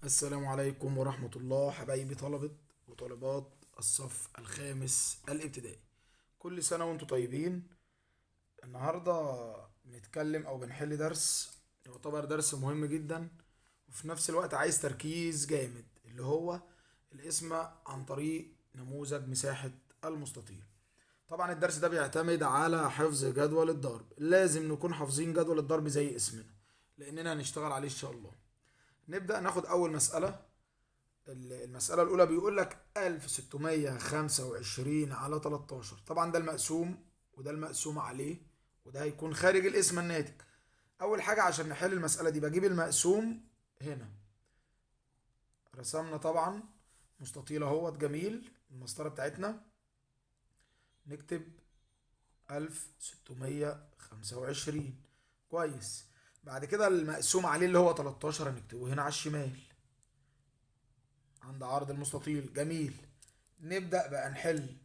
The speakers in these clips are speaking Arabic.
السلام عليكم ورحمة الله حبايبي طلبة وطالبات الصف الخامس الابتدائي. كل سنة وانتم طيبين. النهاردة بنتكلم أو بنحل درس يعتبر درس مهم جدا، وفي نفس الوقت عايز تركيز جامد، اللي هو القسمة عن طريق نموذج مساحة المستطيل. طبعا الدرس ده بيعتمد على حفظ جدول الضرب، لازم نكون حافظين جدول الضرب زي اسمنا لأننا هنشتغل عليه إن شاء الله. نبدأ ناخد أول مسألة. المسألة الأولى بيقول لك 1625 على 13. طبعا ده المقسوم وده المقسوم عليه، وده هيكون خارج القسمة الناتج. أول حاجة عشان نحل المسألة دي بجيب المقسوم هنا. رسمنا طبعا مستطيل اهوت جميل، المسطرة بتاعتنا نكتب 1625. كويس. بعد كده المقسوم عليه اللي هو 13 هنكتبه هنا على الشمال عند عرض المستطيل. جميل. نبدأ بقى نحل.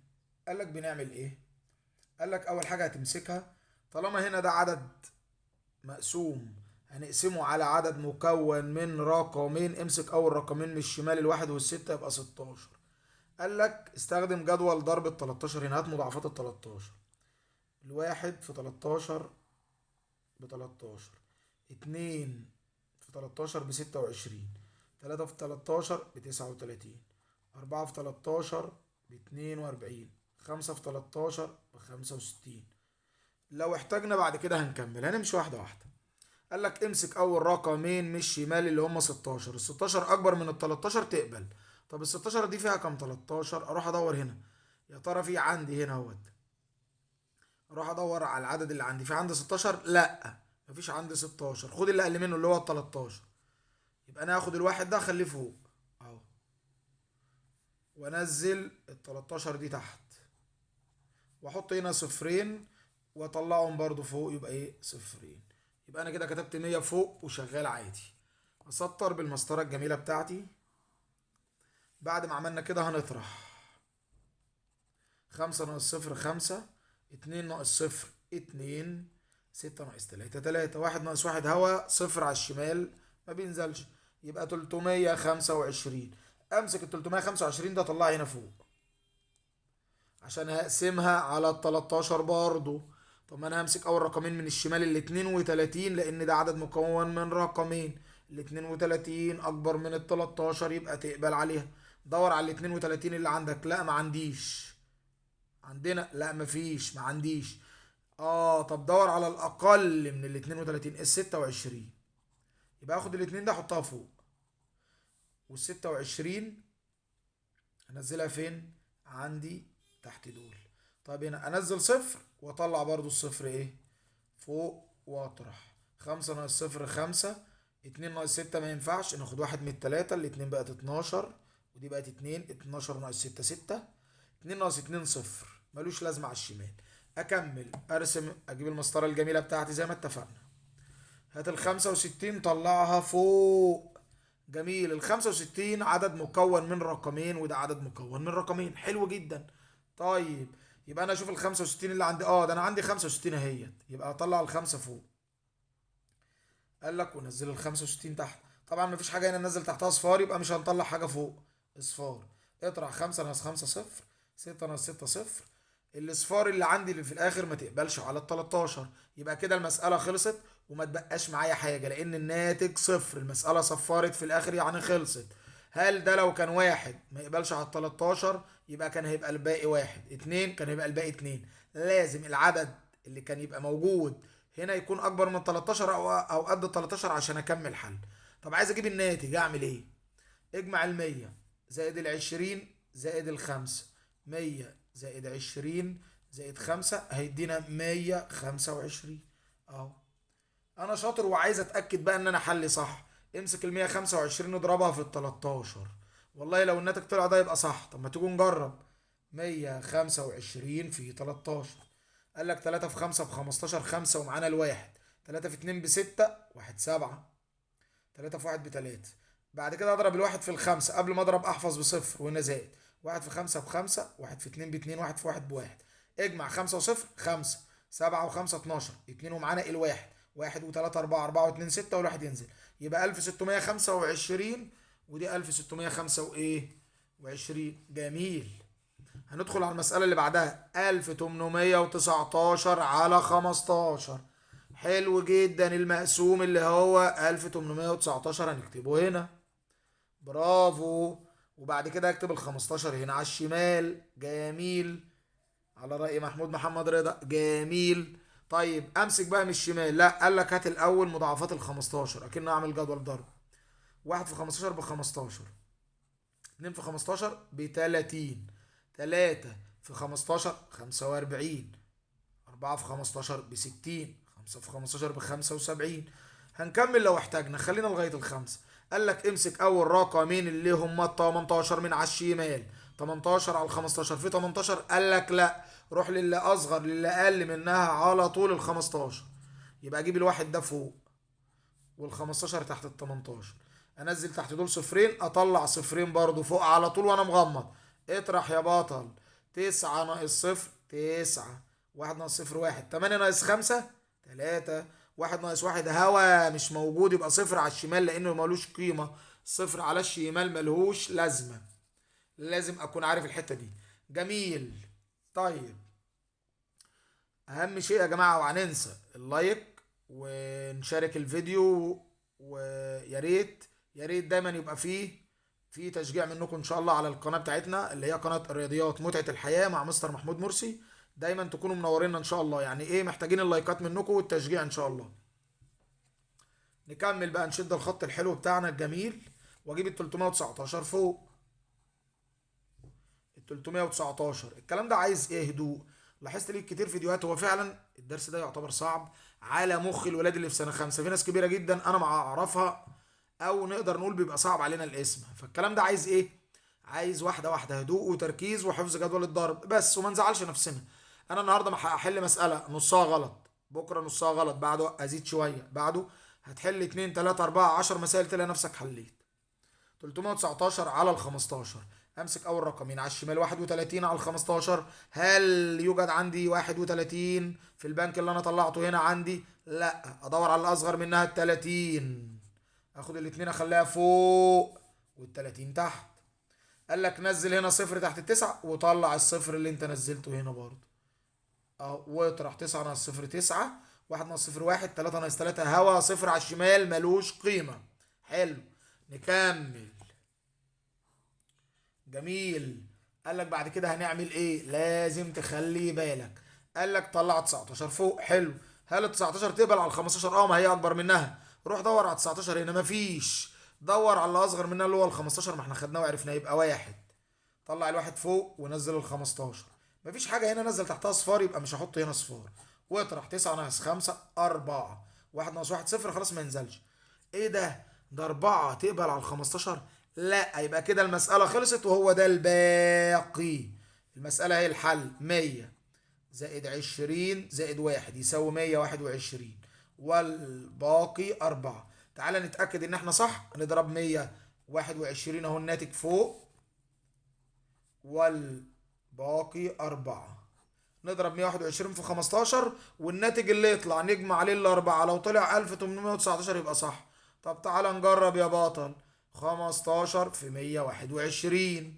قالك بنعمل ايه؟ قالك اول حاجة هتمسكها، طالما هنا ده عدد مقسوم هنقسمه على عدد مكون من رقمين. امسك اول رقمين من الشمال، الواحد والستة، يبقى 16. قالك استخدم جدول ضرب ال 13. هنا هات مضاعفات ال 13. الواحد في 13 ب 13، اتنين في 13 ب 26، تلاتة في 13 ب 39، أربعة في 13 ب 42، خمسة في 13 ب 65. لو احتاجنا بعد كده هنكمل، هنمشي واحدة واحدة. قال لك امسك أول رقمين من الشمال اللي هم 16. ال 16 أكبر من ال 13 تقبل. طب ال 16 دي فيها كام 13؟ أروح أدور هنا. يا ترى في عندي هنا اهوت. اروح ادور على العدد اللي عندي. في عندي 16؟ لا، مفيش عندي 16. خد اللي اقل منه اللي هو ال 13. يبقى انا هاخد الواحد ده اخليه فوق اهو، وانزل ال 13 دي تحت، واحط هنا صفرين واطلعهم برضو فوق، يبقى ايه؟ صفرين. يبقى انا كده كتبت 100 فوق وشغال عادي. اسطر بالمسطره الجميله بتاعتي. بعد ما عملنا كده هنطرح. 5 ناقص صفر 5، 2 ناقص صفر 2، 6 ناقص 3 3، 1 ناقص 1 هوا، صفر على الشمال ما بينزلش، يبقى 325. امسك ال 325 ده اطلعها هنا فوق عشان هقسمها على ال 13 برضه. طب ما انا همسك اول رقمين من الشمال ال 32 لان ده عدد مكون من رقمين. ال 32 اكبر من ال 13 يبقى تقبل عليها. دور على ال 32 اللي عندك. لا ما عنديش. عندنا لا مفيش، ما عنديش. طب دور على الاقل من ال 32 ال 26. يبقى اخد الاتنين ده احطها فوق، وال 26 انزلها فين؟ عندي تحت دول. طيب هنا انزل صفر واطلع برضو الصفر ايه؟ فوق واطرح. 5 ناقص صفر 5، 2 ناقص 6 ما ينفعش، ناخد واحد من التلاتة. الاتنين بقت 12 ودي بقت 2. 12 ناقص 6 6، 2 ناقص 2 صفر، ملوش لازمة على الشمال. اكمل ارسم، اجيب المسطرة الجميلة بتاعتي زي ما اتفقنا. هات ال 65 طلعها فوق. جميل. ال 65 عدد مكون من رقمين وده عدد مكون من رقمين. حلو جدا. طيب يبقى انا اشوف ال 65 اللي عندي. ده انا عندي 65 اهيت، يبقى اطلع الخمسة فوق. قال لك ونزل ال 65 تحت. طبعا مفيش حاجة هنا ننزل تحتها اصفار، يبقى مش هنطلع حاجة فوق. اصفار. اطرح 5 ناقص 5 صفر، 6 ناقص 6 صفر. الاصفار اللي عندي اللي في الاخر ما تقبلش على ال 13. يبقى كده المسألة خلصت وما تبقاش معايا حاجة لان الناتج صفر. المسألة صفرت في الاخر يعني خلصت. هل ده لو كان واحد ما يقبلش على ال 13 يبقى كان هيبقى الباقي واحد، اتنين كان هيبقى الباقي اتنين. لازم العدد اللي كان يبقى موجود هنا يكون اكبر من 13 او قد 13 عشان اكمل حل. طب عايز اجيب الناتج اعمل ايه؟ اجمع ال 100 زائد ال 20 زائد ال 5. 100 زائد 20 زائد 5 هيدينا 125 اهو. انا شاطر وعايز اتاكد بقى ان انا حلي صح. امسك ال 125 اضربها في ال 13. والله لو الناتج طلع ده يبقى صح. طب ما تيجوا نجرب. 125 في 13. قال لك 3 في 5 ب 15، 5 ومعانا الواحد. 3 في 2 ب 6، واحد 7. 3 في 1 ب 3. بعد كده اضرب الواحد في الخمسة. قبل ما اضرب احفظ بصفر وهنا زائد. 1 في 5 بخمسة، 1 في 2 ب2، 1 في 1 بواحد. اجمع 5 وصفر 5، 7 و5 12، 2 ومعانا الواحد. 1 و3 4، 4 و2 6 والواحد ينزل. يبقى 1625 ودي 1625. جميل. هندخل على المسألة اللي بعدها. 1819 على 15. حلو جدا. المقسوم اللي هو 1819 هنكتبه هنا. برافو. وبعد كده اكتب ال 15 هنا على الشمال. جميل. على رأي محمود محمد رضا. جميل. طيب امسك بقى من الشمال. لا، قال لك هات الاول مضاعفات ال 15. اكنه اعمل جدول ضرب. 1 في 15 ب 15. 2 في 15 ب 30. 3 في 15 45. 4 في 15 ب 60. 5 في 15 ب 75. هنكمل لو احتاجنا. خلينا لغاية الخمسة. قال لك امسك اول رقمين اللي هم ال 18 من على الشمال. 18 على ال 15 في 18. قال لك لا، روح للي اصغر للي اقل منها على طول ال 15. يبقى اجيب الواحد ده فوق وال 15 تحت ال 18. انزل تحت دول صفرين، اطلع صفرين برضو فوق على طول وانا مغمض. اطرح يا بطل. 9 ناقص صفر 9. 1 ناقص صفر 1. 8 ناقص 5 3. 1 ناقص 1 هوا مش موجود، يبقى صفر على الشمال لانه ملوش قيمة. صفر على الشمال ملهوش لازمة. لازم اكون عارف الحتة دي. جميل. طيب اهم شيء يا جماعة، وهننسى اللايك ونشارك الفيديو. ويا ريت يا ريت دايما يبقى في تشجيع منكم ان شاء الله على القناه بتاعتنا اللي هي قناه الرياضيات متعه الحياه مع مستر محمود مرسي. دايما تكونوا منورينا ان شاء الله. يعني ايه، محتاجين اللايكات منكم والتشجيع ان شاء الله. نكمل بقى، نشد الخط الحلو بتاعنا الجميل واجيب ال 319 فوق. ال 319 الكلام ده عايز ايه؟ هدوء. لاحظت ليه كتير فيديوهات. هو فعلا الدرس ده يعتبر صعب على مخ الولاد اللي في سنه خمسه. في ناس كبيره جدا انا ما اعرفها، او نقدر نقول بيبقى صعب علينا الاسم. فالكلام ده عايز ايه؟ عايز واحده واحده، هدوء وتركيز وحفظ جدول الضرب بس، وما نزعلش نفسنا. انا النهارده ما هحل مساله نصها غلط، بكره نصها غلط، بعده ازيد شويه، بعده هتحل 2 3 4 10 مسائل تلاقي نفسك حليت. 319 على ال 15. امسك اول رقمين على الشمال. 31 على ال 15. هل يوجد عندي 31 في البنك اللي انا طلعته هنا عندي؟ لا، ادور على الاصغر منها ال 30. اخد الاتنين اخليها فوق وال 30 تحت. قال لك نزل هنا صفر تحت التسعة وطلع الصفر اللي انت نزلته هنا برضه. اهو، واطرح 9 ناقص صفر 9. 1 ناقص صفر 1. 3 ناقص 3 هوا. صفر على الشمال ملوش قيمة. حلو. نكمل. جميل. قال لك بعد كده هنعمل ايه؟ لازم تخلي بالك. قال لك طلع 19 فوق. حلو. هل ال 19 تقبل على ال 15؟ اه، ما هي اكبر منها. روح دور على 19 هنا، مفيش. دور على اللي اصغر منها اللي هو ال 15. ما احنا خدناه وعرفناه، يبقى واحد. طلع الواحد فوق ونزل ال 15. مفيش حاجه هنا نزل تحتها صفار، يبقى مش هحط هنا صفار. واطرح 9 ناقص 5 4. 1 ناقص 1 صفر، خلاص ما ينزلش. ايه ده؟ ده 4 تقبل على ال 15؟ لا، يبقى كده المسألة خلصت وهو ده الباقي. المسألة هي الحل. 100 زائد 20 زائد 1 يساوي 121. والباقي 4. تعال نتأكد ان احنا صح. نضرب 121 اهو الناتج فوق، والباقي 4. نضرب 121 في 15 والناتج اللي يطلع نجمع عليه الأربعة. لو طلع 1819 يبقى صح. طب تعال نجرب يا بطل. 15 في 121.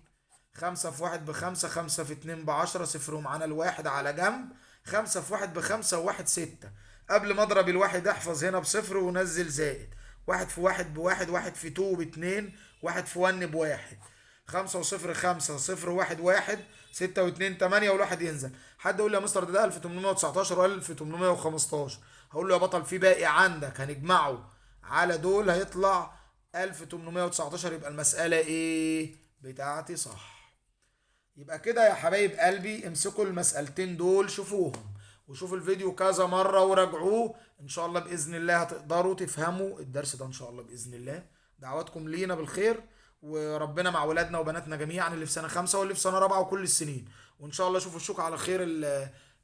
5 في 1 ب5. 5 في 2 ب10. صفر ومعانا الواحد على جنب. 5 في 1 ب5 وواحد 6. قبل ما اضرب الواحد احفظ هنا بصفر ونزل زائد. 1 في 1 بواحد. 1 في 2 ب2. 1 في 1 بواحد. 5 وصفر 5. صفر وواحد 1. 6 و2 8 والواحد ينزل. حد يقول لي يا مستر ده 1819 و 1815. هقول له يا بطل في باقي عندك هنجمعه على دول هيطلع 1819. يبقى المسألة ايه بتاعتي صح. يبقى كده يا حبايب قلبي، امسكوا المسألتين دول شوفوهم وشوفوا الفيديو كذا مرة وراجعوه. ان شاء الله بإذن الله هتقدروا تفهموا الدرس ده ان شاء الله بإذن الله. دعواتكم لينا بالخير، وربنا مع ولادنا وبناتنا جميعا اللي في سنة خمسة واللي في سنة رابعة وكل السنين. وان شاء الله اشوفوا الشوك على خير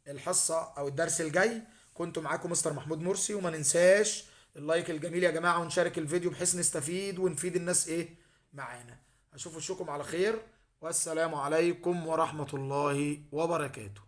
الحصة او الدرس الجاي. كنت معاكم مستر محمود مرسي، وما ننساش اللايك الجميل يا جماعة، ونشارك الفيديو بحيث نستفيد ونفيد الناس ايه معانا. اشوفوا الشوكم على خير، والسلام عليكم ورحمة الله وبركاته.